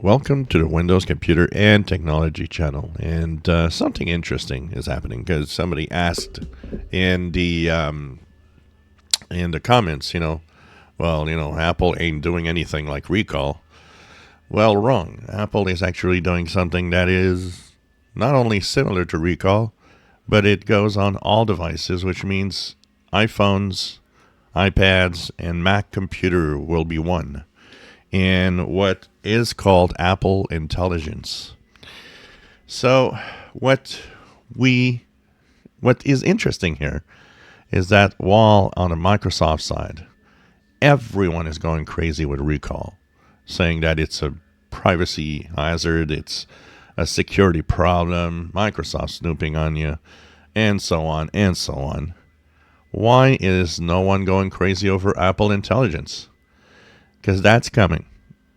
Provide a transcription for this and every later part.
Welcome to the Windows Computer and Technology channel. And something interesting is happening because somebody asked in the comments, Apple ain't doing anything like recall. Well, wrong. Apple is actually doing something that is not only similar to recall, but it goes on all devices, which means iPhones, iPads, and Mac computer will be one in what is called Apple Intelligence. So what is interesting here is that while on the Microsoft side, everyone is going crazy with recall, saying that it's a privacy hazard, it's a security problem, Microsoft snooping on you, and so on and so on. Why is no one going crazy over Apple Intelligence? Because that's coming,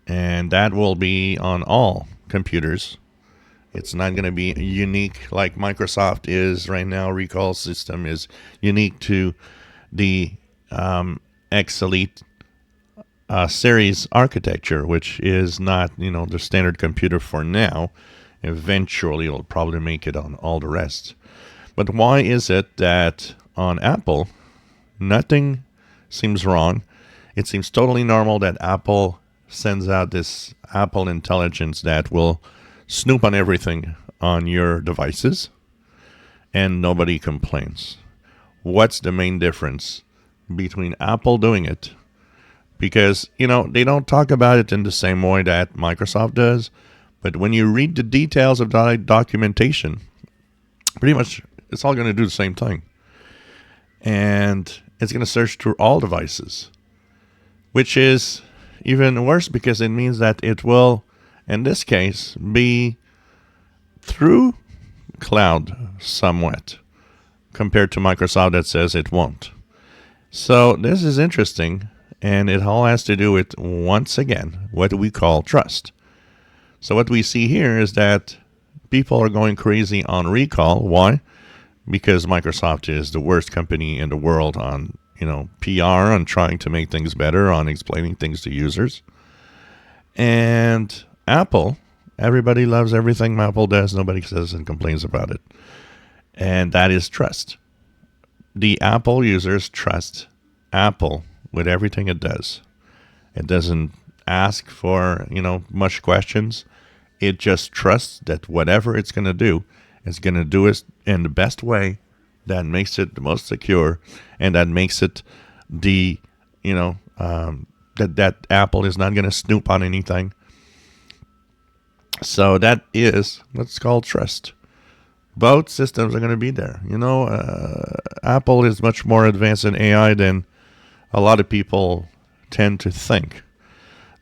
and that will be on all computers. It's not going to be unique like Microsoft is right now. Recall system is unique to the X Elite series architecture, which is not, the standard computer for now. Eventually, it'll probably make it on all the rest. But why is it that on Apple, nothing seems wrong? It seems totally normal that Apple sends out this Apple Intelligence that will snoop on everything on your devices, and nobody complains. What's the main difference between Apple doing it? Because, they don't talk about it in the same way that Microsoft does, but when you read the details of the documentation, pretty much it's all going to do the same thing. And it's going to search through all devices, which is even worse because it means that it will, in this case, be through cloud somewhat compared to Microsoft that says it won't. So this is interesting, and it all has to do with, once again, what we call trust. So what we see here is that people are going crazy on recall. Why? Because Microsoft is the worst company in the world on PR, on trying to make things better, on explaining things to users. And Apple, everybody loves everything Apple does. Nobody says and complains about it. And that is trust. The Apple users trust Apple with everything it does. It doesn't ask for, much questions. It just trusts that whatever it's going to do, it's going to do it in the best way that makes it the most secure, and that makes it that Apple is not going to snoop on anything. So that is what's called trust. Both systems are going to be there. Apple is much more advanced in AI than a lot of people tend to think.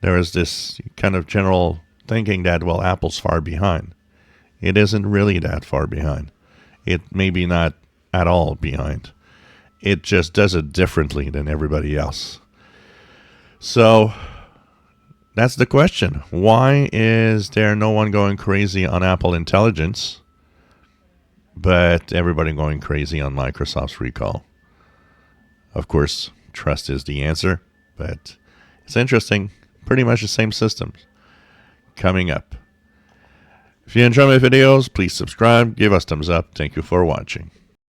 There is this kind of general thinking that, well, Apple's far behind. It isn't really that far behind. It may be not at all behind. It just does it differently than everybody else. So that's the question. Why is there no one going crazy on Apple Intelligence, but everybody going crazy on Microsoft's recall? Of course, trust is the answer, but it's interesting. Pretty much the same systems coming up. If you enjoy my videos, please subscribe, give us thumbs up. Thank you for watching.